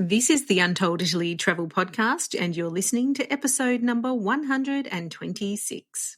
This is the Untold Italy travel podcast, and you're listening to episode number 126.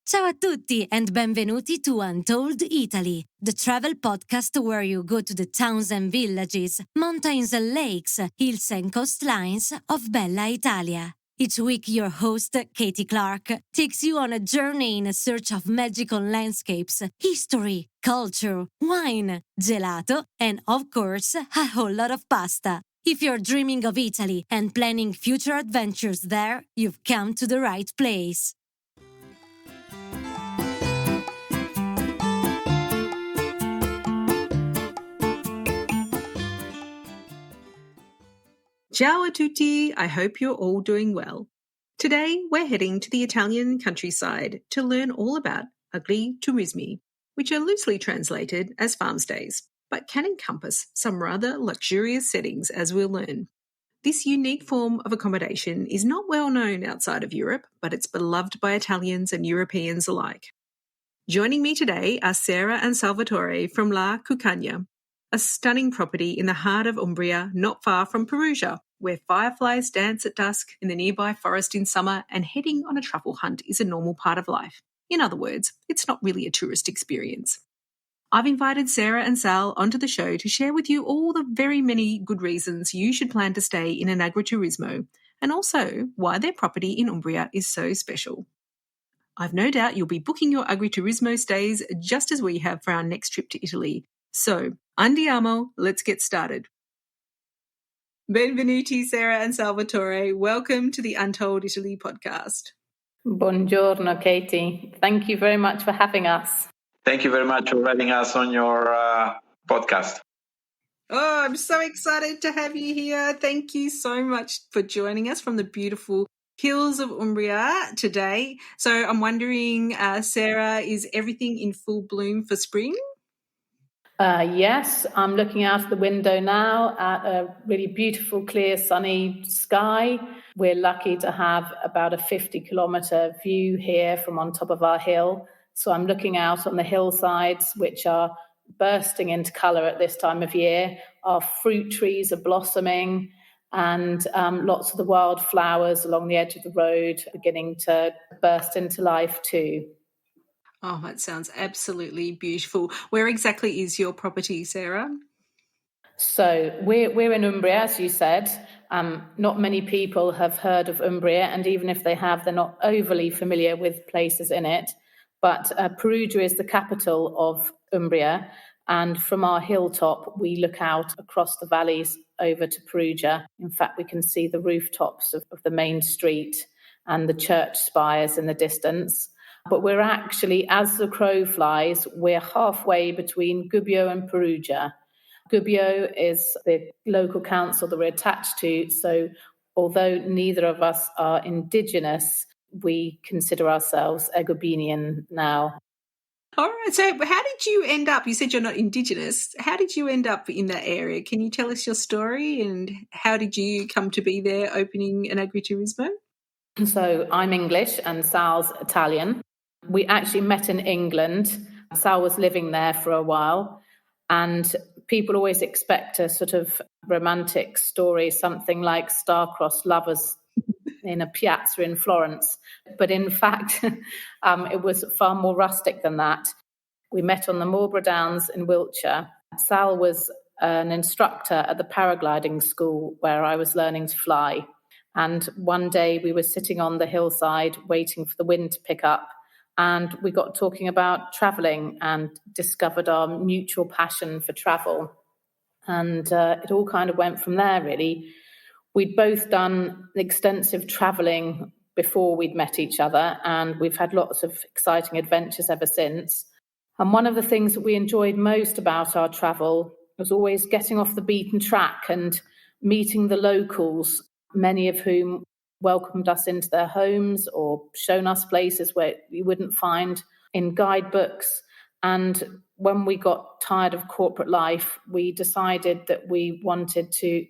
Ciao a tutti and benvenuti to Untold Italy, the travel podcast where you go to the towns and villages, mountains and lakes, hills and coastlines of Bella Italia. Each week, your host, Katie Clark, takes you on a journey in search of magical landscapes, history, culture, wine, gelato, and of course, a whole lot of pasta. If you're dreaming of Italy and planning future adventures there, you've come to the right place. Ciao a tutti, I hope you're all doing well. Today, we're heading to the Italian countryside to learn all about Agriturismo, which are loosely translated as farmstays, but can encompass some rather luxurious settings as we'll learn. This unique form of accommodation is not well known outside of Europe, but it's beloved by Italians and Europeans alike. Joining me today are Sarah and Salvatore from La Cuccagna, a stunning property in the heart of Umbria, not far from Perugia, where fireflies dance at dusk in the nearby forest in summer and heading on a truffle hunt is a normal part of life. In other words, it's not really a tourist experience. I've invited Sarah and Sal onto the show to share with you all the very many good reasons you should plan to stay in an agriturismo, and also why their property in Umbria is so special. I've no doubt you'll be booking your agriturismo stays just as we have for our next trip to Italy. So, andiamo, let's get started. Benvenuti, Sarah and Salvatore. Welcome to the Untold Italy podcast. Buongiorno, Katie. Thank you very much for having us. Thank you very much for having us on your podcast. Oh, I'm so excited to have you here. Thank you so much for joining us from the beautiful hills of Umbria today. So I'm wondering, Sarah, is everything in full bloom for spring? Yes, I'm looking out of the window now at a really beautiful, clear, sunny sky. We're lucky to have about a 50-kilometre view here from on top of our hill. So I'm looking out on the hillsides, which are bursting into colour at this time of year. Our fruit trees are blossoming, and lots of the wildflowers along the edge of the road are beginning to burst into life too. Oh, that sounds absolutely beautiful. Where exactly is your property, Sarah? So we're in Umbria, as you said. Not many people have heard of Umbria, and even if they have, they're not overly familiar with places in it. But Perugia is the capital of Umbria, and from our hilltop, we look out across the valleys over to Perugia. In fact, we can see the rooftops of the main street and the church spires in the distance. But we're actually, as the crow flies, we're halfway between Gubbio and Perugia. Gubbio is the local council that we're attached to, so although neither of us are indigenous, we consider ourselves Egubbinian now. All right, so how did you end up, you said you're not indigenous, how did you end up in that area? Can you tell us your story and how did you come to be there opening an agriturismo? So I'm English and Sal's Italian. We actually met in England. Sal was living there for a while, and people always expect a sort of romantic story, something like star-crossed lovers in a piazza in Florence. But in fact, it was far more rustic than that. We met on the Marlborough Downs in Wiltshire. Sal was an instructor at the paragliding school where I was learning to fly. And one day we were sitting on the hillside waiting for the wind to pick up. And we got talking about travelling and discovered our mutual passion for travel. And it all kind of went from there, really. We'd both done extensive travelling before we'd met each other, and we've had lots of exciting adventures ever since. And one of the things that we enjoyed most about our travel was always getting off the beaten track and meeting the locals, many of whom welcomed us into their homes or shown us places where we wouldn't find in guidebooks. And when we got tired of corporate life, we decided that we wanted to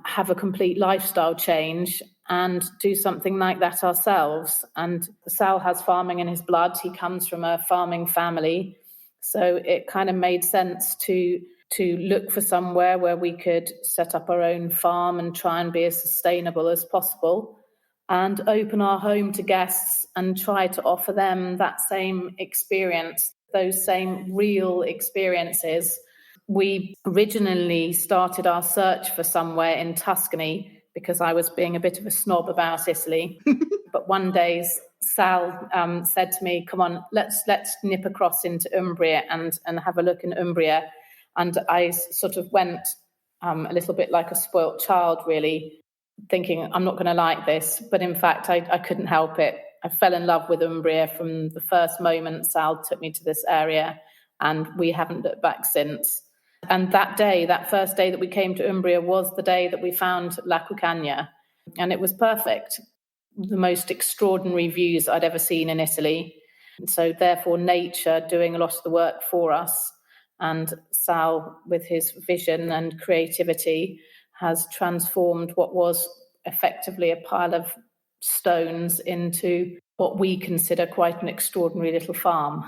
have a complete lifestyle change and do something like that ourselves. And Sal has farming in his blood. He comes from a farming family. So it kind of made sense to look for somewhere where we could set up our own farm and try and be as sustainable as possible and open our home to guests and try to offer them that same experience, those same real experiences. We originally started our search for somewhere in Tuscany because I was being a bit of a snob about Italy. But one day Sal said to me, come on, let's nip across into Umbria and have a look in Umbria. And I sort of went a little bit like a spoilt child, really, thinking I'm not going to like this. But in fact, I couldn't help it. I fell in love with Umbria from the first moment Sal took me to this area, and we haven't looked back since. And that first day that we came to Umbria was the day that we found La Cuccagna, and it was perfect. The most extraordinary views I'd ever seen in Italy. And so therefore nature doing a lot of the work for us, and Sal with his vision and creativity has transformed what was effectively a pile of stones into what we consider quite an extraordinary little farm.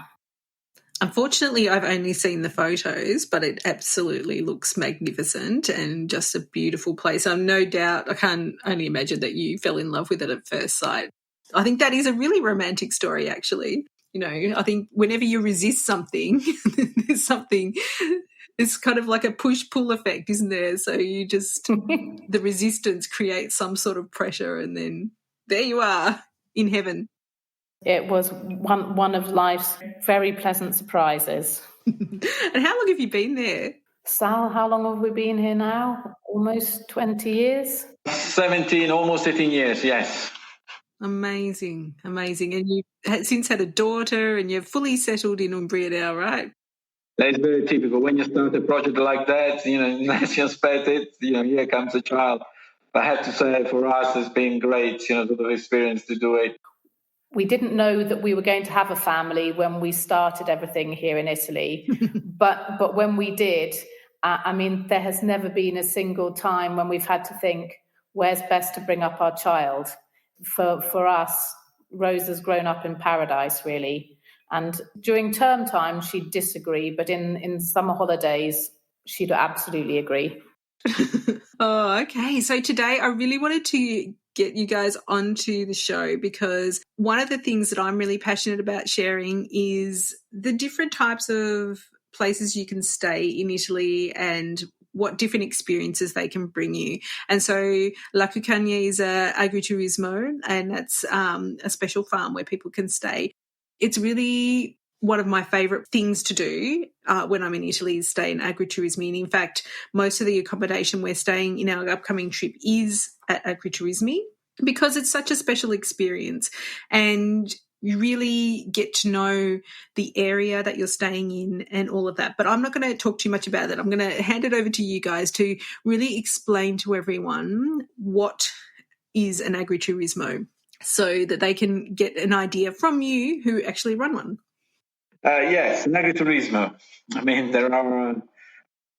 Unfortunately, I've only seen the photos, but it absolutely looks magnificent and just a beautiful place. I'm no doubt, I can only imagine that you fell in love with it at first sight. I think that is a really romantic story, actually. You know, I think whenever you resist something, it's kind of like a push-pull effect, isn't there? So you just, the resistance creates some sort of pressure, and then there you are in heaven. It was one of life's very pleasant surprises. And how long have you been there? Sal, how long have we been here now? Almost 20 years? 17, almost 18 years, yes. Amazing. And you've since had a daughter and you're fully settled in Umbria now, right? That's very typical. When you start a project like that, unless you expect it, here comes a child. But I have to say, for us, it's been great, sort of experience to do it. We didn't know that we were going to have a family when we started everything here in Italy. but when we did, there has never been a single time when we've had to think, where's best to bring up our child? For us, Rose has grown up in paradise, really. And during term time, she'd disagree, but in summer holidays, she'd absolutely agree. Oh, okay. So today I really wanted to get you guys onto the show because one of the things that I'm really passionate about sharing is the different types of places you can stay in Italy and what different experiences they can bring you. And so La Cuccagna is a Agriturismo, and that's a special farm where people can stay. It's really one of my favourite things to do when I'm in Italy is stay in Agriturismo. And in fact, most of the accommodation we're staying in our upcoming trip is at Agriturismo because it's such a special experience. And you really get to know the area that you're staying in and all of that. But I'm not going to talk too much about it. I'm going to hand it over to you guys to really explain to everyone what is an Agriturismo so that they can get an idea from you who actually run one. Yes, an agriturismo. There are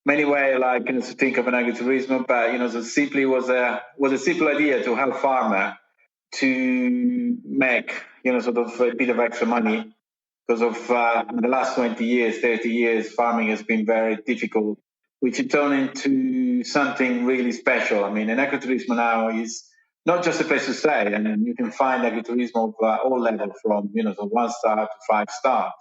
many ways to think of an agriturismo, but so simply was a simple idea to help farmer to make sort of a bit of extra money because of the last 20 years, 30 years, farming has been very difficult, which it turned into something really special. An agriturismo now is not just a place to stay, and you can find agriturismo of all levels from 1 star to 5 star.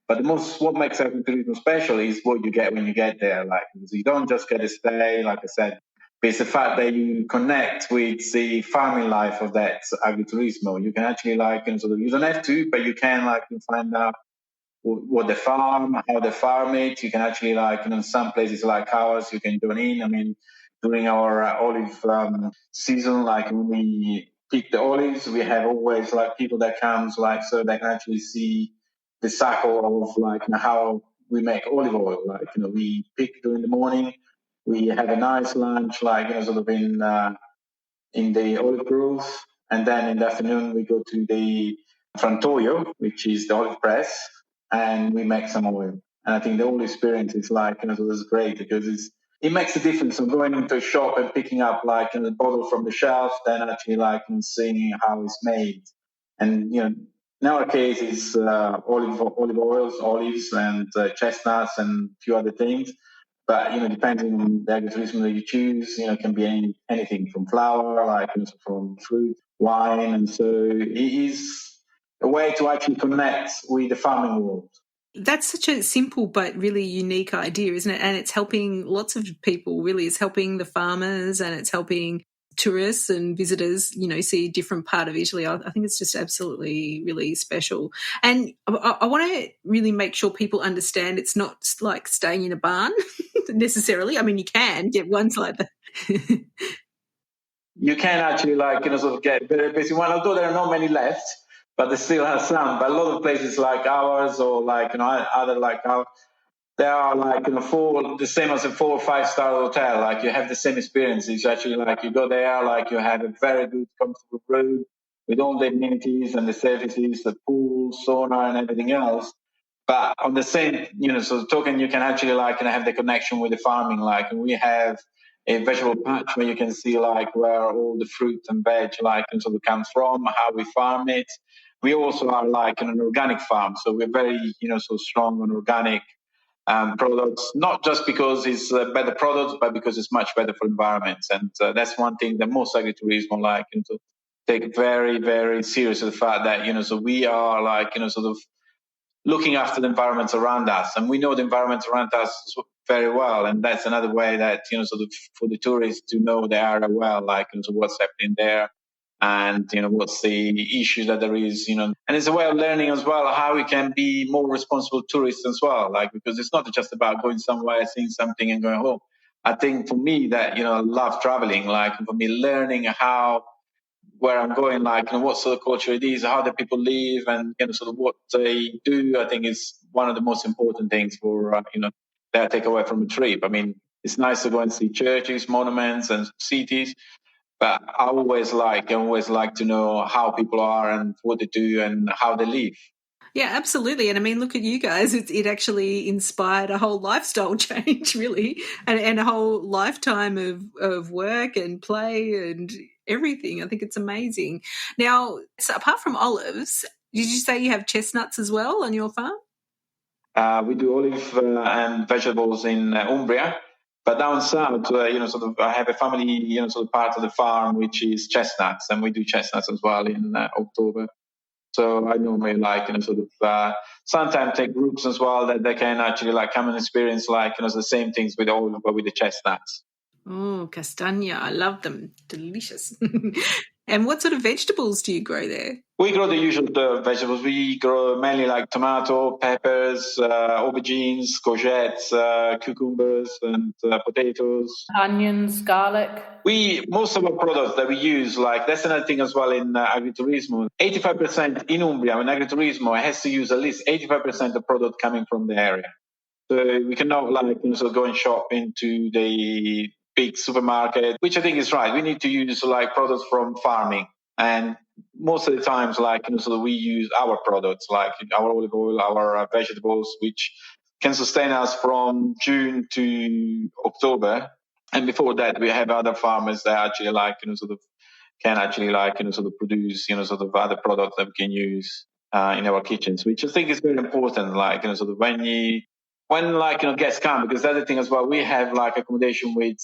But what makes agriturismo special is what you get when you get there. You don't just get a stay, like I said, but it's the fact that you connect with the farming life of that agriturismo. You can actually you don't have to, but you can find out what they farm, how they farm it. You can actually some places like ours, you can join in. During our olive season, when we pick the olives, we have always people that comes so they can actually see the cycle of how we make olive oil. We pick during the morning, we have a nice lunch in the olive groves, and then in the afternoon we go to the frantoio, which is the olive press, and we make some oil. And I think the whole experience is it's great because it makes a difference of going into a shop and picking up like a bottle from the shelf, then actually like seeing how it's made. And in our case, it's olive oils, olives, and chestnuts, and a few other things. But depending on the agriturismo that you choose, it can be anything from flour, like from fruit, wine, and so it is a way to actually connect with the farming world. That's such a simple but really unique idea, isn't it? And it's helping lots of people, really. It's helping the farmers and it's helping tourists and visitors, see a different part of Italy. I think it's just absolutely really special. And I want to really make sure people understand it's not like staying in a barn necessarily. I mean, you can get ones like that. You can actually sort of get very busy one, although there are not many left. But they still have some. But a lot of places like ours or other like ours, they are the same as a 4 or 5 star hotel. Like you have the same experiences. Actually, you go there, you have a very good, comfortable room with all the amenities and the services, the pool, sauna, and everything else. But on the same, token, you can actually have the connection with the farming. And we have a vegetable patch where you can see where all the fruit and veg comes from, how we farm it. We also are an organic farm, so we're very so strong on organic products, not just because it's better products, but because it's much better for environments. And that's one thing that most agriturismo to take very, very serious, the fact that so we are sort of looking after the environments around us, and we know the environment around us very well, and that's another way that sort of for the tourists to know the area well, so what's happening there, and what's the issues that there is, and it's a way of learning as well how we can be more responsible tourists as well, because it's not just about going somewhere, seeing something, and going home. I think for me that I love traveling, for me learning how where I'm going, what sort of culture it is, how the people live, and sort of what they do. I think is one of the most important things for that I take away from a trip. I mean, it's nice to go and see churches, monuments, and cities, but I always like to know how people are and what they do and how they live. Yeah, absolutely. And I mean, look at you guys. It actually inspired a whole lifestyle change, really, and a whole lifetime of work and play and everything. I think it's amazing. Now, so apart from olives, did you say you have chestnuts as well on your farm? We do olive and vegetables in Umbria. But down south, sort of, I have a family, sort of part of the farm, which is chestnuts, and we do chestnuts as well in October. So I normally sort of sometimes take groups as well that they can actually come and experience the same things with olive, but with the chestnuts. Oh, castagna. I love them. Delicious. And what sort of vegetables do you grow there? We grow the usual vegetables. We grow mainly tomato, peppers, aubergines, courgettes, cucumbers, and potatoes. Onions, garlic. Most of our products that we use, that's another thing as well in agriturismo. 85% in Umbria, in agriturismo, has to use at least 85% of product coming from the area. So we cannot sort of go and shop into the big supermarket, which I think is right. We need to use products from farming, and most of the times so we use our products our olive oil, our vegetables, which can sustain us from June to October. And before that, we have other farmers that actually sort of can actually sort of produce sort of other products that we can use in our kitchens, which I think is very important. Sort of when guests come, because the other thing as well, we have accommodation with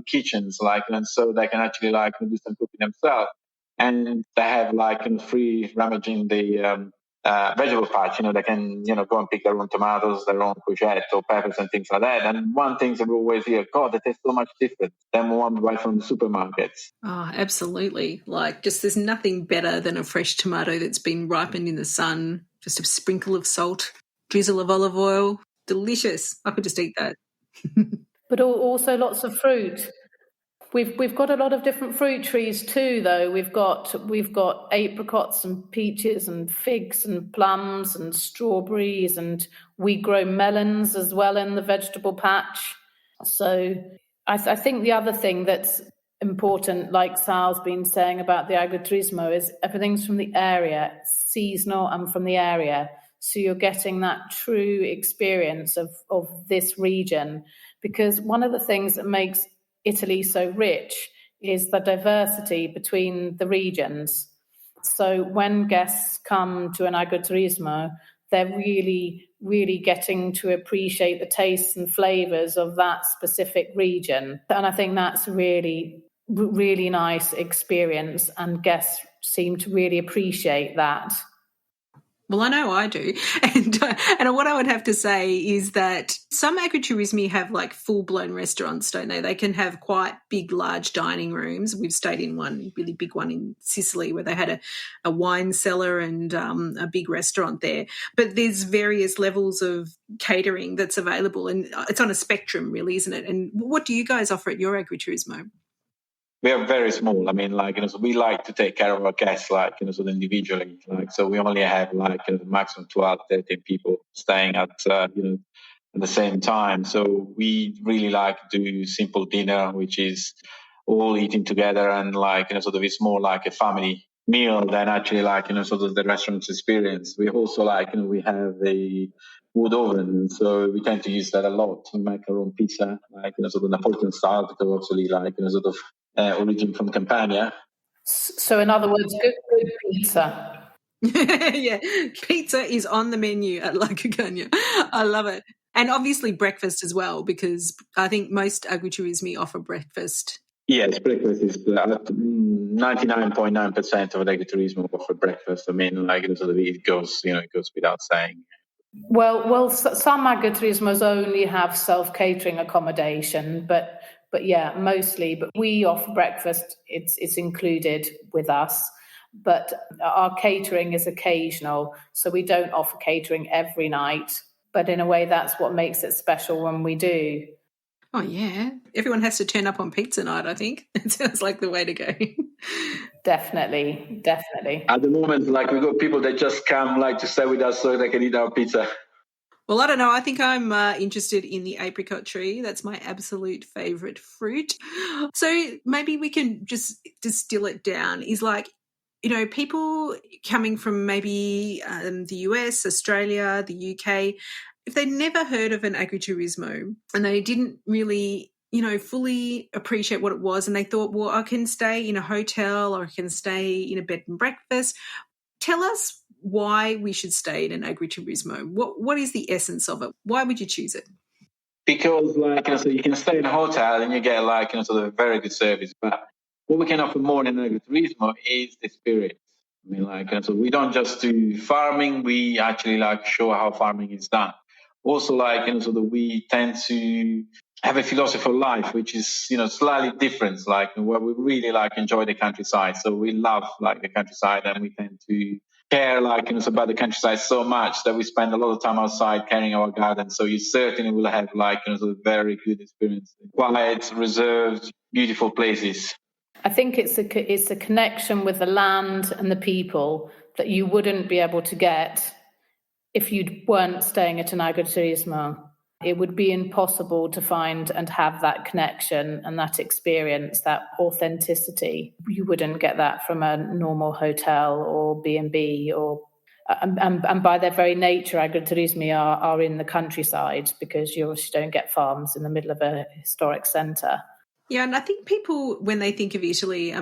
kitchens, and so they can actually do some cooking themselves, and they have free rummaging the vegetable patch. They can go and pick their own tomatoes, their own courgettes or peppers and things like that. And one thing that we always hear, God, they taste so much different than one we buy from the supermarkets. Oh, absolutely. Just there's nothing better than a fresh tomato that's been ripened in the sun, just a sprinkle of salt, drizzle of olive oil. Delicious. I could just eat that. But also lots of fruit. We've got a lot of different fruit trees too, though. We've got apricots and peaches and figs and plums and strawberries, and we grow melons as well in the vegetable patch. So I think the other thing that's important, like Sal's been saying about the agriturismo, is everything's from the area, seasonal and from the area. So you're getting that true experience of this region. Because one of the things that makes Italy so rich is the diversity between the regions. So when guests come to an agriturismo, they're really, really getting to appreciate the tastes and flavours of that specific region. And I think that's really, really nice experience, and guests seem to really appreciate that. Well, I know I do. And what I would have to say is that some agriturismi have like full-blown restaurants, don't they? They can have quite big, large dining rooms. We've stayed in one really big one in Sicily where they had a wine cellar and a big restaurant there. But there's various levels of catering that's available, and it's on a spectrum, really, isn't it? And what do you guys offer at your agriturismo? We are very small. I mean, so we like to take care of our guests, individually. So we only have the maximum 12, 13 people staying at the same time. So we really like to do simple dinner, which is all eating together, and it's more like a family meal than actually the restaurant's experience. We also we have a wood oven, so we tend to use that a lot to make our own pizza, the Napolitan style, because obviously origin from Campania. So in other words, good pizza. Yeah, pizza is on the menu at La Cuccagna. I love it. And obviously breakfast as well, because I think most agriturismi offer breakfast. Yes, breakfast is 99.9% of agriturismo offer breakfast. I mean, it goes without saying. Well, some agriturismos only have self-catering accommodation, but yeah, mostly. But we offer breakfast; it's included with us. But our catering is occasional, so we don't offer catering every night. But in a way, that's what makes it special when we do. Oh, yeah. Everyone has to turn up on pizza night, I think. It sounds like the way to go. Definitely. At the moment, we've got people that just come to stay with us so they can eat our pizza. Well, I don't know. I think I'm interested in the apricot tree. That's my absolute favourite fruit. So maybe we can just distill it down. Is people coming from maybe the US, Australia, the UK, if they'd never heard of an agriturismo and they didn't really, fully appreciate what it was, and they thought, well, I can stay in a hotel or I can stay in a bed and breakfast. Tell us why we should stay in an agriturismo. What is the essence of it? Why would you choose it? Because you can stay in a hotel and you get a very good service, but what we can offer more in agriturismo is the experience. I mean, we don't just do farming; we actually show how farming is done. Also, we tend to have a philosophy of life which is slightly different. Where we really enjoy the countryside, so we love the countryside, and we tend to care about the countryside so much that we spend a lot of time outside caring our garden. So you certainly will have a very good experience. Quiet, reserved, beautiful places. I think it's a connection with the land and the people that you wouldn't be able to get if you weren't staying at an agriturismo. It would be impossible to find and have that connection and that experience, that authenticity. You wouldn't get that from a normal hotel or B&B and by their very nature, agriturismi are in the countryside, because you don't get farms in the middle of a historic centre. Yeah, and I think people, when they think of Italy, I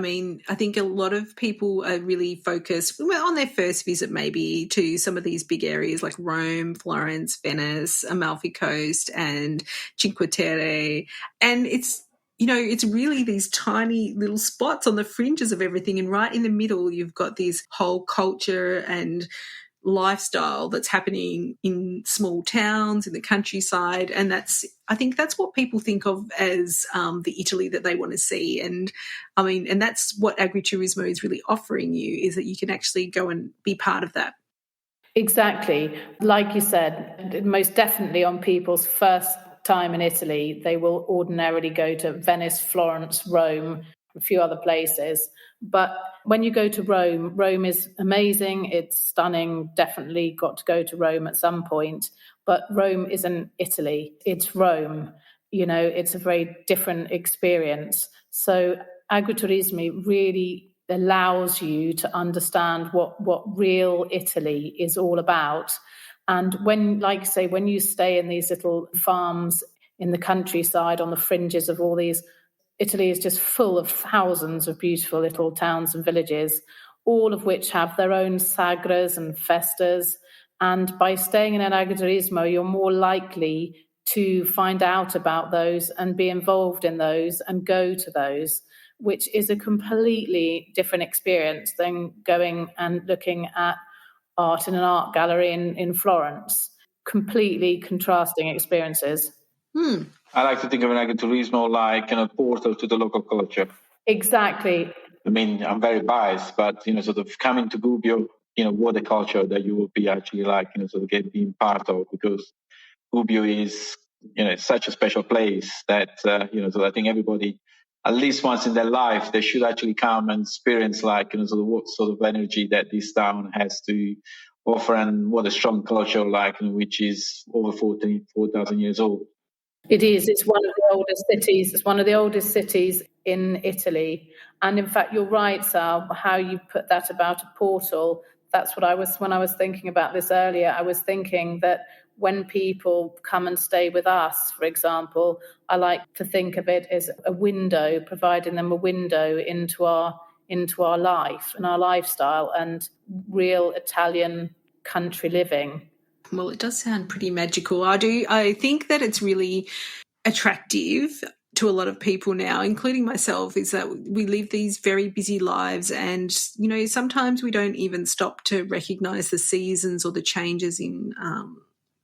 think a lot of people are really focused on their first visit maybe to some of these big areas like Rome, Florence, Venice, Amalfi Coast and Cinque Terre. And it's really these tiny little spots on the fringes of everything. And right in the middle, you've got this whole culture and lifestyle that's happening in small towns in the countryside, and I think that's what people think of as the Italy that they want to see. And and that's what agriturismo is really offering you, is that you can actually go and be part of that. Exactly, like you said, most definitely on people's first time in Italy, they will ordinarily go to Venice, Florence, Rome, a few other places. But when you go to Rome is amazing. It's stunning. Definitely got to go to Rome at some point. But Rome isn't Italy. It's Rome. It's a very different experience. So agriturismo really allows you to understand what real Italy is all about. And when, like say, when you stay in these little farms in the countryside on the fringes of all these, Italy is just full of thousands of beautiful little towns and villages, all of which have their own sagras and festas. And by staying in an agriturismo, you're more likely to find out about those and be involved in those and go to those, which is a completely different experience than going and looking at art in an art gallery in Florence. Completely contrasting experiences. I like to think of an agriturismo like a portal to the local culture. Exactly. I mean, I'm very biased, but, sort of coming to Gubbio, what a culture that you will be actually like, sort of being part of, because Gubbio is, it's such a special place that, so I think everybody, at least once in their life, they should actually come and experience like, sort of what sort of energy that this town has to offer, and what a strong culture like, which is over 4,000 years old. It is. It's one of the oldest cities. It's one of the oldest cities in Italy. And in fact, you're right, Sal, how you put that about a portal. That's what when I was thinking about this earlier, I was thinking that when people come and stay with us, for example, I like to think of it as a window, providing them a window into our life and our lifestyle and real Italian country living. Well, it does sound pretty magical. I think that it's really attractive to a lot of people now, including myself, is that we live these very busy lives, and sometimes we don't even stop to recognize the seasons or the changes in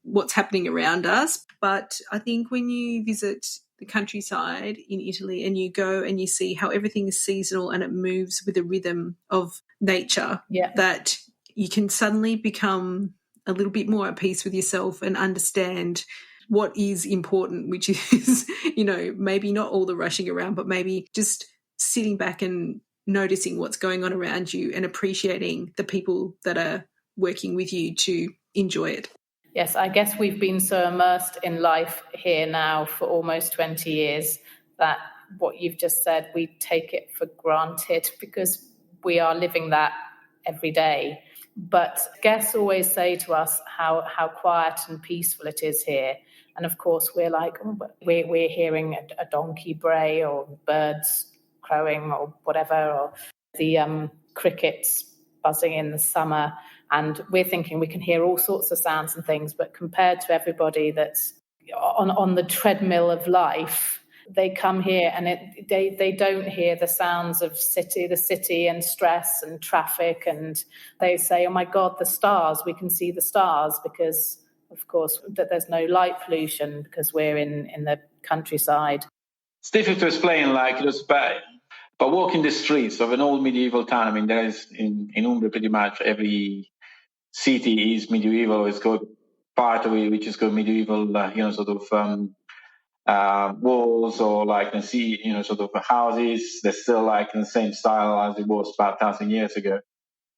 what's happening around us. But I think when you visit the countryside in Italy and you go and you see how everything is seasonal and it moves with the rhythm of nature, that you can suddenly become a little bit more at peace with yourself and understand what is important, which is, maybe not all the rushing around, but maybe just sitting back and noticing what's going on around you and appreciating the people that are working with you to enjoy it. Yes, I guess we've been so immersed in life here now for almost 20 years that what you've just said, we take it for granted because we are living that every day. But guests always say to us how quiet and peaceful it is here. And of course, we're like, we're hearing a donkey bray or birds crowing or whatever, or the crickets buzzing in the summer. And we're thinking we can hear all sorts of sounds and things. But compared to everybody that's on the treadmill of life, they come here and they don't hear the sounds of the city and stress and traffic. And they say, oh, my God, the stars, we can see the stars because, of course, that there's no light pollution because we're in the countryside. It's difficult to explain, but walking the streets of an old medieval town, I mean, there is in Umbria pretty much every city is medieval. It's got part of it which is got medieval, walls or sort of houses. They're still like in the same style as it was about 1,000 years ago.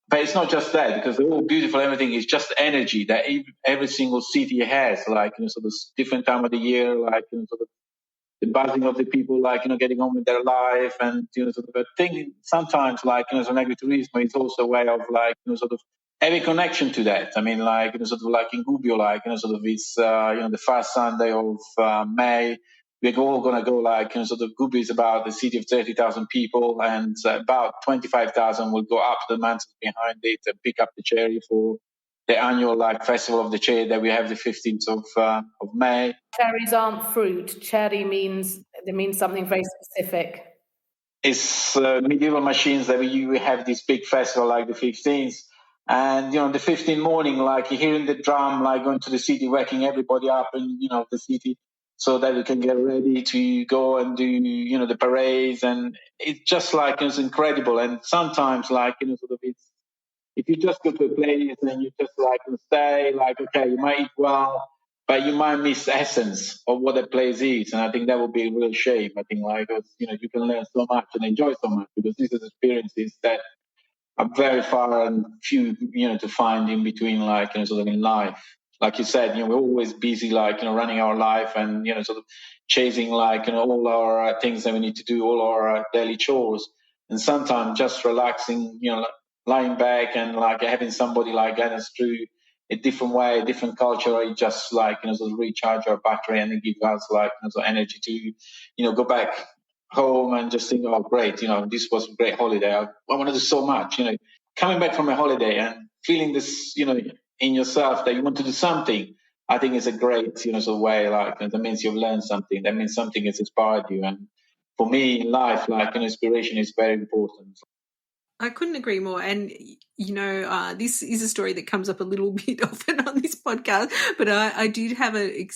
But it's not just that, because they're all beautiful. Everything is just energy that every single city has, sort of different time of the year, sort of the buzzing of the people, getting on with their life, and sort of a thing. Sometimes, as an agriturismo, it's also a way of sort of having connection to that. I mean, sort of like in Gubbio, sort of it's the first Sunday of May. We're all going to go sort of Gubbio is about the city of 30,000 people, and about 25,000 will go up to the mountains behind it and pick up the cherry for the annual festival of the cherry that we have the 15th of May. Cherries aren't fruit. Cherry means something very specific. It's medieval machines that we have this big festival like the 15th. And, the 15th morning, hearing the drum, going to the city, waking everybody up in, the city so that we can get ready to go and do, the parades. And it's just it's incredible. And sometimes sort of it's, if you just go to a place and you just stay, okay, you might eat well, but you might miss the essence of what a place is. And I think that would be a real shame. I think you can learn so much and enjoy so much, because these are experiences that are very far and few, to find in between, sort of in life. Like you said, we're always busy, running our life and, sort of chasing, all our things that we need to do, all our daily chores. And sometimes just relaxing, lying back and having somebody guide us through a different way, a different culture, or you just like, sort of recharge our battery and give us like, sort of energy to, go back home and just think, oh, great, this was a great holiday. I want to do so much, coming back from a holiday and feeling this, in yourself that you want to do something. I think it's a great, sort of way, like, that means you've learned something. That means something has inspired you. And for me in life, like, inspiration is very important. I couldn't agree more. And, this is a story that comes up a little bit often on this podcast, but I did have a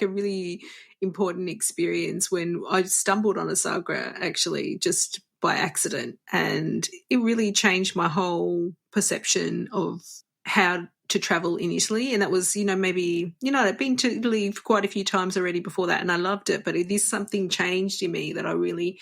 really important experience when I stumbled on a sagra, actually, just by accident. And it really changed my whole perception of how to travel in Italy. And that was, maybe, I'd been to Italy quite a few times already before that, and I loved it, but something changed in me that I really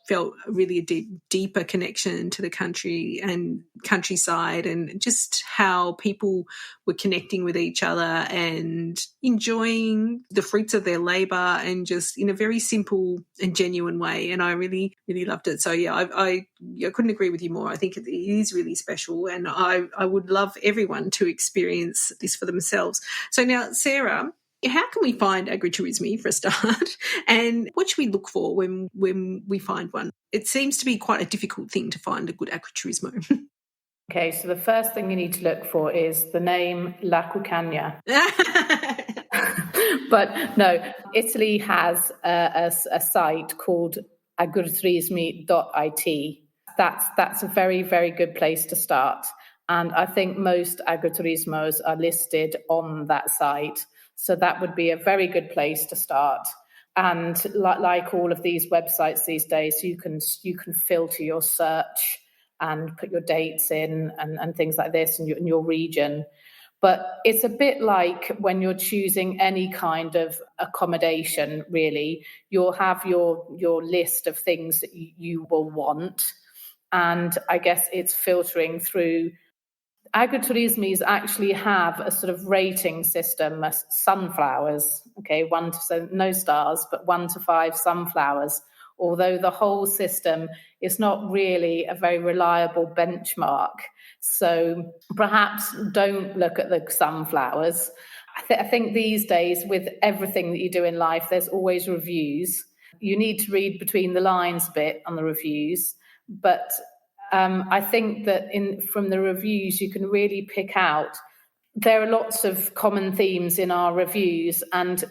felt really a deeper connection to the country and countryside, and just how people were connecting with each other and enjoying the fruits of their labour, and just in a very simple and genuine way. And I really, really loved it. So yeah, I couldn't agree with you more. I think it is really special, and I would love everyone to experience this for themselves. So now, Sarah, how can we find Agriturismo for a start? And what should we look for when we find one? It seems to be quite a difficult thing to find a good Agriturismo. Okay, so the first thing you need to look for is the name La Cuccagna. But no, Italy has a site called agriturismo.it. That's a very, very good place to start. And I think most agriturismos are listed on that site. So that would be a very good place to start. And like all of these websites these days, you can filter your search and put your dates in and things like this in your region. But it's a bit like when you're choosing any kind of accommodation, really. You'll have your list of things that you will want. And I guess it's filtering through. Agriturismos actually have a sort of rating system, sunflowers, okay, so no stars, but 1 to 5 sunflowers, although the whole system is not really a very reliable benchmark. So perhaps don't look at the sunflowers. I think these days, with everything that you do in life, there's always reviews. You need to read between the lines a bit on the reviews, but I think that from the reviews, you can really pick out. There are lots of common themes in our reviews, and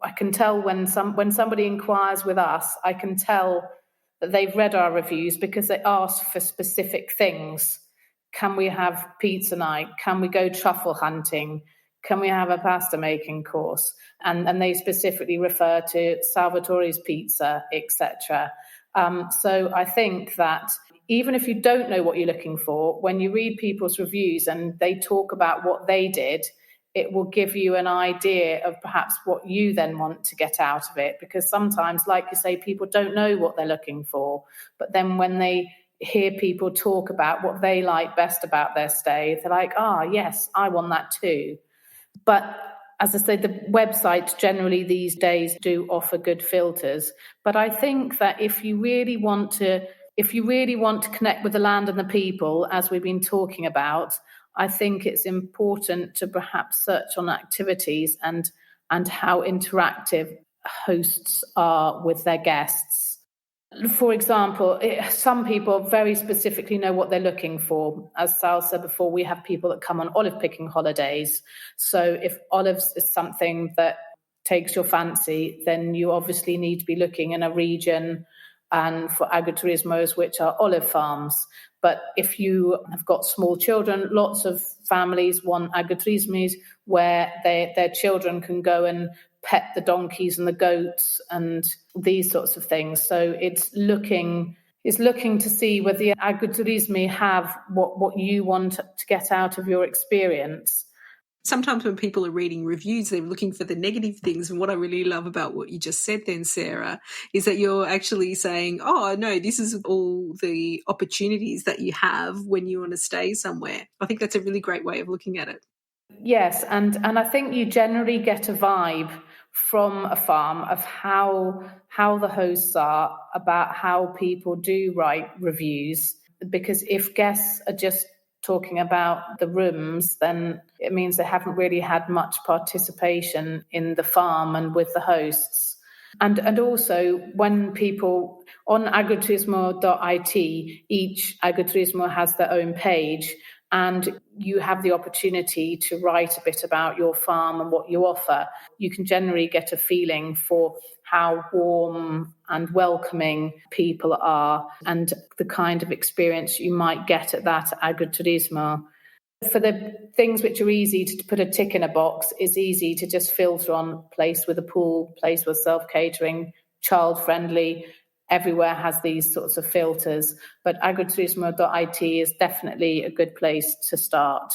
I can tell when somebody inquires with us, I can tell that they've read our reviews because they ask for specific things. Can we have pizza night? Can we go truffle hunting? Can we have a pasta making course? And they specifically refer to Salvatore's pizza, etc. So I think that even if you don't know what you're looking for, when you read people's reviews and they talk about what they did, it will give you an idea of perhaps what you then want to get out of it. Because sometimes, like you say, people don't know what they're looking for. But then when they hear people talk about what they like best about their stay, they're like, yes, I want that too. But as I say, the websites generally these days do offer good filters. But I think that if you really want to connect with the land and the people, as we've been talking about, I think it's important to perhaps search on activities and how interactive hosts are with their guests. For example, some people very specifically know what they're looking for. As Sal said before, we have people that come on olive picking holidays. So if olives is something that takes your fancy, then you obviously need to be looking in a region and for agriturismos, which are olive farms. But if you have got small children, lots of families want agriturismos where their children can go and pet the donkeys and the goats and these sorts of things. So it's looking to see whether the agriturismi have what you want to get out of your experience. Sometimes when people are reading reviews, they're looking for the negative things. And what I really love about what you just said then, Sarah, is that you're actually saying, oh, no, this is all the opportunities that you have when you want to stay somewhere. I think that's a really great way of looking at it. Yes, and I think you generally get a vibe from a farm of how the hosts are, about how people do write reviews. Because if guests are just talking about the rooms, then it means they haven't really had much participation in the farm and with the hosts. And also, when people on agriturismo.it, each agriturismo has their own page, and you have the opportunity to write a bit about your farm and what you offer. You can generally get a feeling for how warm and welcoming people are and the kind of experience you might get at that agriturismo. For the things which are easy to put a tick in a box, it's easy to just filter on place with a pool, place with self-catering, child-friendly. Everywhere has these sorts of filters, but agriturismo.it is definitely a good place to start.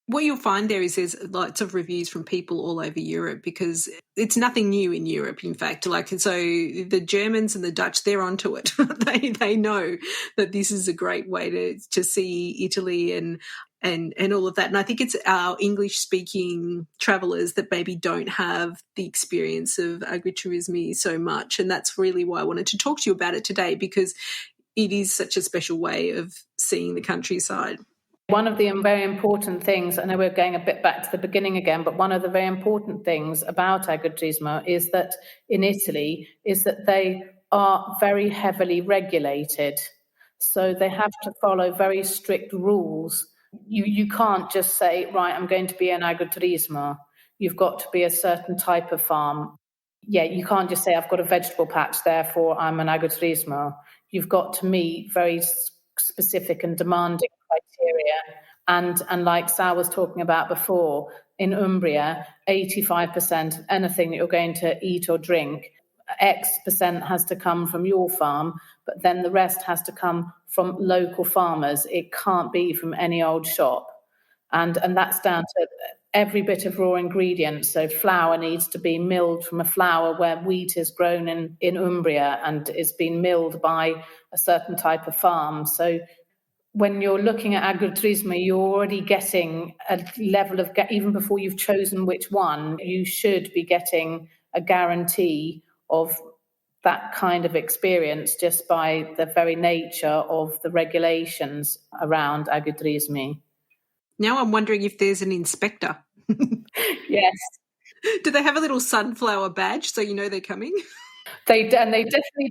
What you'll find there is there's lots of reviews from people all over Europe, because it's nothing new in Europe, in fact. So the Germans and the Dutch, they're onto it. They know that this is a great way to see Italy and all of that. And I think it's our English-speaking travellers that maybe don't have the experience of agriturismo so much. And that's really why I wanted to talk to you about it today, because it is such a special way of seeing the countryside. One of the very important things, I know we're going a bit back to the beginning again, but one of the very important things about agriturismo is that in Italy is that they are very heavily regulated. So they have to follow very strict rules. You can't just say, right, I'm going to be an agriturismo. You've got to be a certain type of farm. Yeah, you can't just say, I've got a vegetable patch, therefore I'm an agriturismo. You've got to meet very specific and demanding criteria. And like Sal was talking about before, in Umbria, 85% of anything that you're going to eat or drink, X% has to come from your farm, but then the rest has to come from local farmers. It can't be from any old shop. And that's down to every bit of raw ingredients. So flour needs to be milled from a flour where wheat is grown in Umbria and is being milled by a certain type of farm. So when you're looking at agriturismo, you're already getting a level of, even before you've chosen which one, you should be getting a guarantee of that kind of experience just by the very nature of the regulations around agriturismo. Now I'm wondering if there's an inspector. Yes. Do they have a little sunflower badge so you know they're coming? They definitely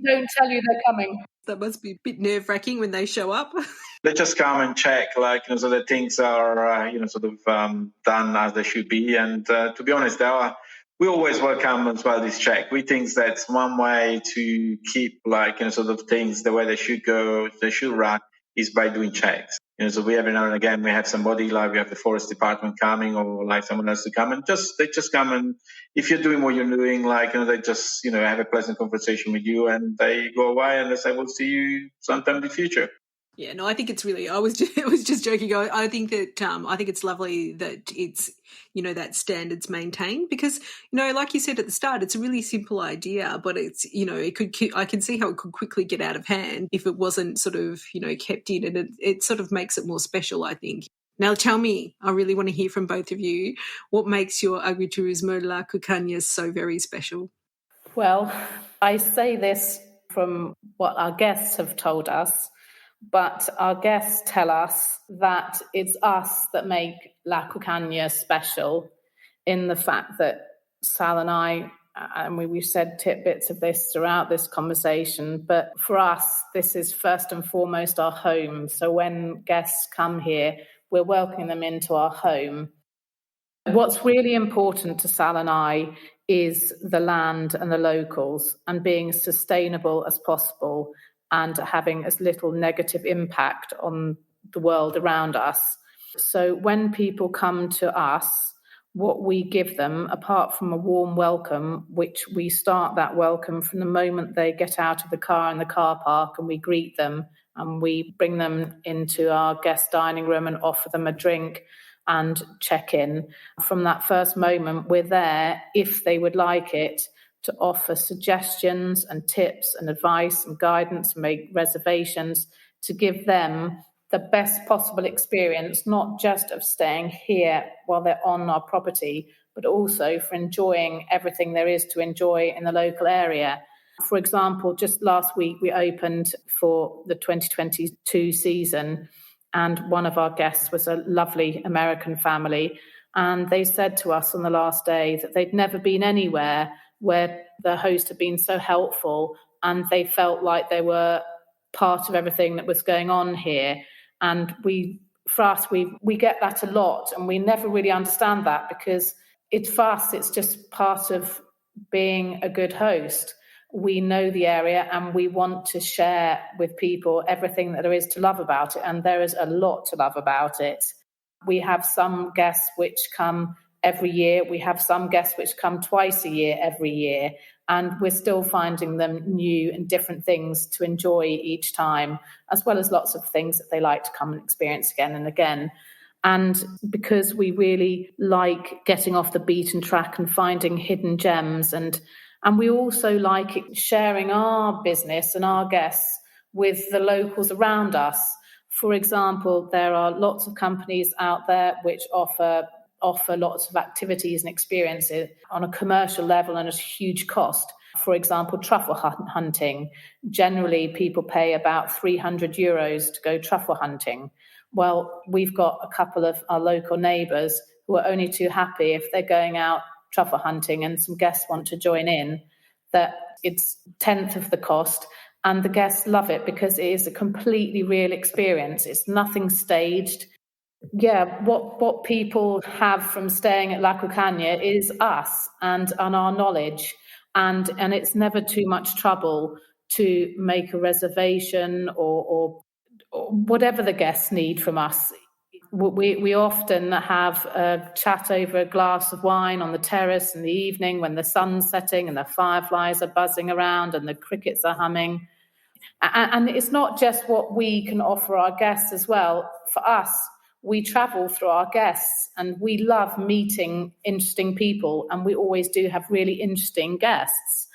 don't tell you they're coming. That must be a bit nerve-wracking when they show up. They just come and check, so that things are, done as they should be. And to be honest, we always welcome as well this check. We think that's one way to keep, things the way they should go, they should run, is by doing checks. So we every now and again we have somebody, like we have the forest department coming, or like someone else to come and they just come, and if you're doing what you're doing, they just have a pleasant conversation with you, and they go away and they say we'll see you sometime in the future. Yeah, no, I think it's really. I was just joking. I think that I think it's lovely that it's that standard's maintained, because like you said at the start, it's a really simple idea, but it's it could. I can see how it could quickly get out of hand if it wasn't sort of kept in, and it sort of makes it more special, I think. Now, tell me, I really want to hear from both of you. What makes your Agriturismo La Cuccagna so very special? Well, I say this from what our guests have told us. But our guests tell us that it's us that make La Cuccagna special, in the fact that Sal and I, and we've said tidbits of this throughout this conversation, but for us, this is first and foremost our home. So when guests come here, we're welcoming them into our home. What's really important to Sal and I is the land and the locals, and being as sustainable as possible, and having as little negative impact on the world around us. So when people come to us, what we give them, apart from a warm welcome, which we start that welcome from the moment they get out of the car in the car park, and we greet them and we bring them into our guest dining room and offer them a drink and check in. From that first moment, we're there, if they would like it, to offer suggestions and tips and advice and guidance, make reservations, to give them the best possible experience, not just of staying here while they're on our property, but also for enjoying everything there is to enjoy in the local area. For example, just last week we opened for the 2022 season And one of our guests was a lovely American family. And they said to us on the last day that they'd never been anywhere where the host had been so helpful, and they felt like they were part of everything that was going on here. And for us, we get that a lot, and we never really understand that, because for us, it's just part of being a good host. We know the area and we want to share with people everything that there is to love about it. And there is a lot to love about it. We have some guests which come every year. We have some guests which come twice a year, every year. And we're still finding them new and different things to enjoy each time, as well as lots of things that they like to come and experience again and again. And because we really like getting off the beaten track and finding hidden gems, and we also like sharing our business and our guests with the locals around us. For example, there are lots of companies out there which offer lots of activities and experiences on a commercial level and at a huge cost. For example, truffle hunting. Generally, people pay about €300 to go truffle hunting. Well, we've got a couple of our local neighbours who are only too happy if they're going out truffle hunting and some guests want to join in, that it's 1/10 of the cost, and the guests love it because it is a completely real experience. It's nothing staged. Yeah, what people have from staying at La Cuccagna is us and our knowledge, and it's never too much trouble to make a reservation or whatever the guests need from us. We often have a chat over a glass of wine on the terrace in the evening when the sun's setting and the fireflies are buzzing around and the crickets are humming. And it's not just what we can offer our guests as well. For us, we travel through our guests and we love meeting interesting people, and we always do have really interesting guests.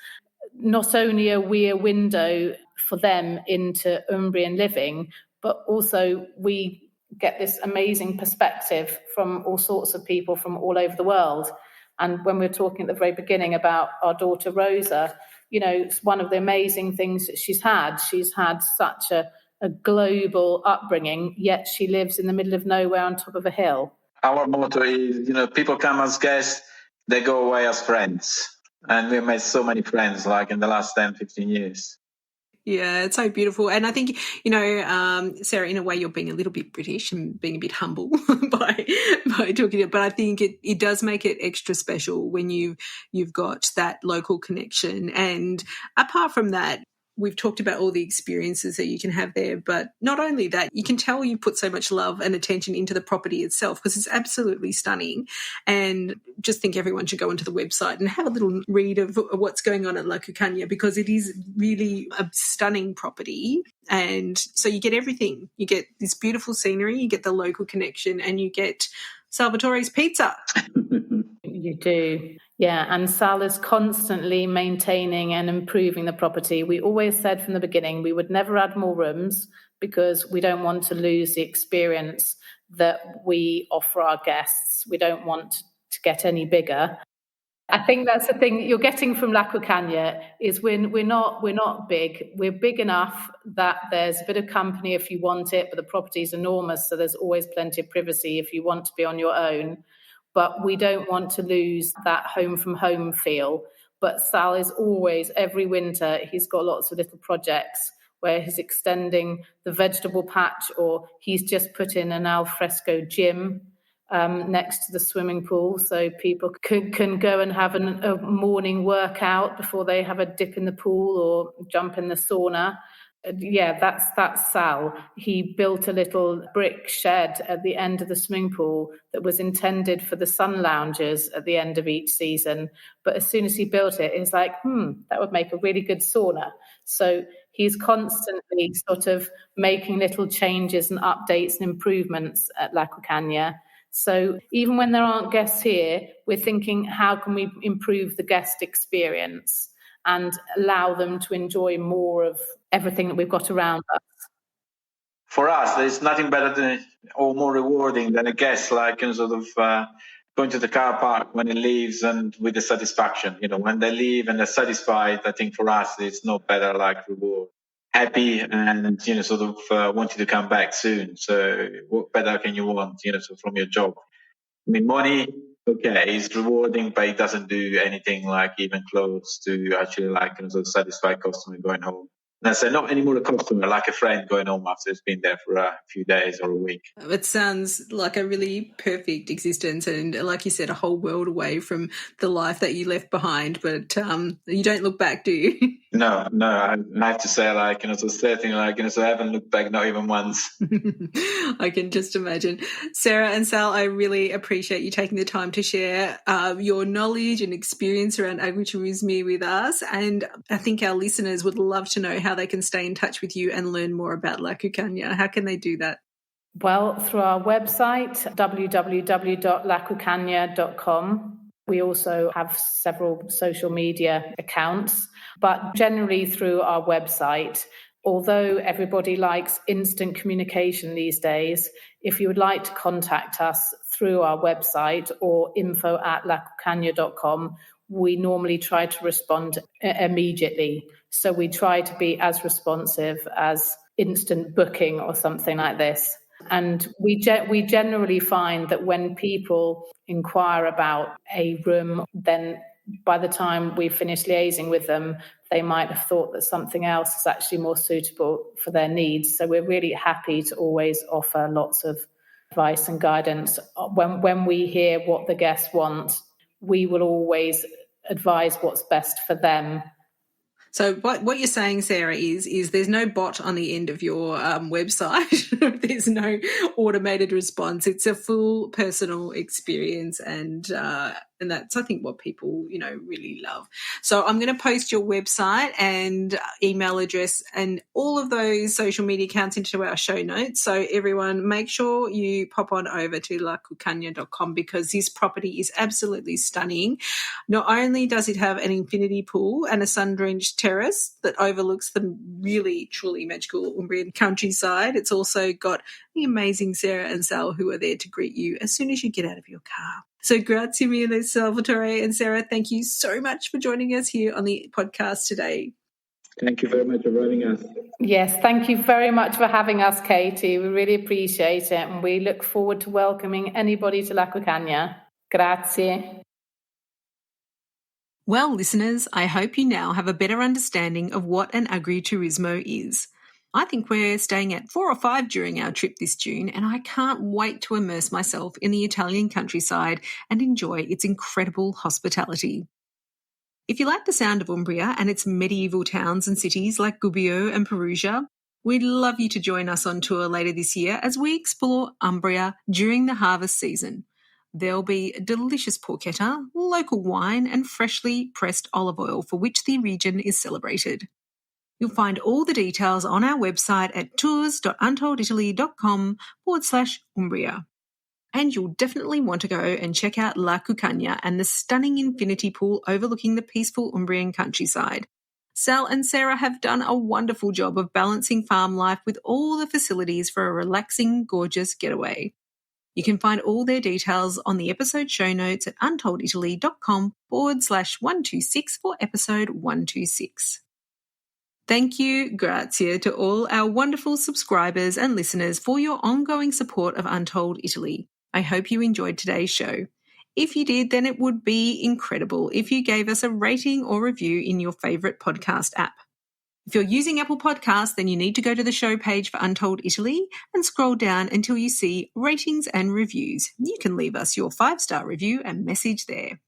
Not only are we a window for them into Umbrian living, but also we get this amazing perspective from all sorts of people from all over the world. And when we were talking at the very beginning about our daughter Rosa, it's one of the amazing things that she's had such a global upbringing, yet she lives in the middle of nowhere on top of a hill. Our motto is, people come as guests, they go away as friends. And we've made so many friends, like in the last 10, 15 years. Yeah, it's so beautiful. And I think, Sarah, in a way, you're being a little bit British and being a bit humble by talking it. But I think it does make it extra special when you've got that local connection. And apart from that, we've talked about all the experiences that you can have there, but not only that, you can tell you put so much love and attention into the property itself because it's absolutely stunning. And just think everyone should go onto the website and have a little read of what's going on at La Cuccagna, because it is really a stunning property. And so you get everything. You get this beautiful scenery, you get the local connection, and you get Salvatore's pizza. You do. Yeah, and Sal is constantly maintaining and improving the property. We always said from the beginning we would never add more rooms because we don't want to lose the experience that we offer our guests. We don't want to get any bigger. I think that's the thing you're getting from La Cuccagna is we're not big. We're big enough that there's a bit of company if you want it, but the property's enormous, so there's always plenty of privacy if you want to be on your own. But we don't want to lose that home from home feel. But Sal is always, every winter, he's got lots of little projects where he's extending the vegetable patch, or he's just put in an alfresco gym next to the swimming pool, so people can go and have a morning workout before they have a dip in the pool or jump in the sauna. Yeah, that's Sal. He built a little brick shed at the end of the swimming pool that was intended for the sun loungers at the end of each season. But as soon as he built it, it's like, that would make a really good sauna. So he's constantly sort of making little changes and updates and improvements at La Cuccagna. So even when there aren't guests here, we're thinking, how can we improve the guest experience and allow them to enjoy more of everything that we've got around us? For us, there's nothing better or more rewarding than a guest, like going to the car park when he leaves and with the satisfaction. When they leave and they're satisfied, I think for us, it's no better like reward. happy and, sort of wanted to come back soon. So what better can you want, so from your job? I mean, money, okay, is rewarding, but it doesn't do anything like even close to actually like sort of satisfy customer going home. And so not anymore a customer, like a friend going home after it's been there for a few days or a week. It sounds like a really perfect existence and, like you said, a whole world away from the life that you left behind, but you don't look back, do you? No, I have to say, like, so certainly, like, so I haven't looked back, not even once. I can just imagine. Sarah and Sal, I really appreciate you taking the time to share your knowledge and experience around agriturismo with us. And I think our listeners would love to know how they can stay in touch with you and learn more about La Cuccagna. How can they do that? Well, through our website, www.lacuccagna.com. We also have several social media accounts, but generally through our website. Although everybody likes instant communication these days, if you would like to contact us through our website or info@lacuccagna.com, we normally try to respond immediately. So we try to be as responsive as instant booking or something like this. And we generally find that when people inquire about a room, then by the time we finish liaising with them, they might have thought that something else is actually more suitable for their needs. So we're really happy to always offer lots of advice and guidance. When we hear what the guests want, we will always advise what's best for them. So what you're saying, Sarah, is there's no bot on the end of your website. There's no automated response. It's a full personal experience, and that's, I think, what people, really love. So I'm going to post your website and email address and all of those social media accounts into our show notes. So everyone, make sure you pop on over to lacuccagna.com because this property is absolutely stunning. Not only does it have an infinity pool and a sun-drenched terrace that overlooks the really, truly magical Umbrian countryside, it's also got the amazing Sarah and Sal who are there to greet you as soon as you get out of your car. So grazie mille, Salvatore and Sarah. Thank you so much for joining us here on the podcast today. Thank you very much for having us. Yes, thank you very much for having us, Katie. We really appreciate it, and we look forward to welcoming anybody to La Cuccagna. Grazie. Well, listeners, I hope you now have a better understanding of what an agriturismo is. I think we're staying at 4 or 5 during our trip this June, and I can't wait to immerse myself in the Italian countryside and enjoy its incredible hospitality. If you like the sound of Umbria and its medieval towns and cities like Gubbio and Perugia, we'd love you to join us on tour later this year as we explore Umbria during the harvest season. There'll be delicious porchetta, local wine, and freshly pressed olive oil for which the region is celebrated. You'll find all the details on our website at tours.untolditaly.com/Umbria. And you'll definitely want to go and check out La Cuccagna and the stunning infinity pool overlooking the peaceful Umbrian countryside. Sal and Sarah have done a wonderful job of balancing farm life with all the facilities for a relaxing, gorgeous getaway. You can find all their details on the episode show notes at untolditaly.com/126 for episode 126. Thank you, grazie, to all our wonderful subscribers and listeners for your ongoing support of Untold Italy. I hope you enjoyed today's show. If you did, then it would be incredible if you gave us a rating or review in your favourite podcast app. If you're using Apple Podcasts, then you need to go to the show page for Untold Italy and scroll down until you see ratings and reviews. You can leave us your 5-star review and message there.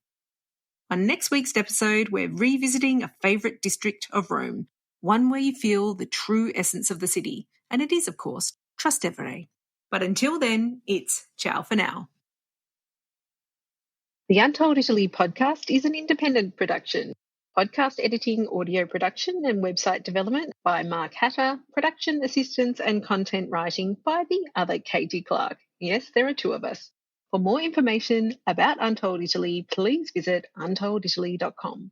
On next week's episode, we're revisiting a favourite district of Rome, one where you feel the true essence of the city. And it is, of course, Trastevere. But until then, it's ciao for now. The Untold Italy podcast is an independent production. Podcast editing, audio production and website development by Mark Hatter, production assistance and content writing by the other Katie Clark. Yes, there are 2 of us. For more information about Untold Italy, please visit untolditaly.com.